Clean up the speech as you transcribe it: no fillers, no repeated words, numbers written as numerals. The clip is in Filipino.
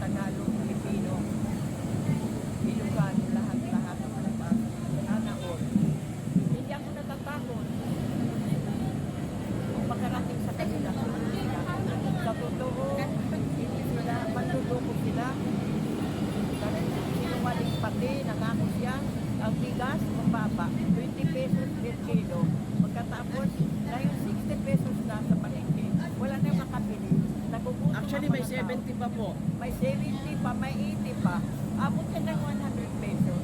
mananalo Pilipino. Ilocano, lahat-lahat ng malapas. Sana all. Hindi ako natatakot. Kung makarating sa kanila, sa totoo, hindi sila, manluloko sila. Sinungaling pati, nangako siya, ang bigas, mababa, 20 pesos per kilo. Pagkatapos, ngayon 60 pesos na sa palengke. Wala na makabili. Nagugutom Actually, ang may mga tao. 70 pa po. May 70 pa, may 80 pa. Abot ka ng 100 pesos.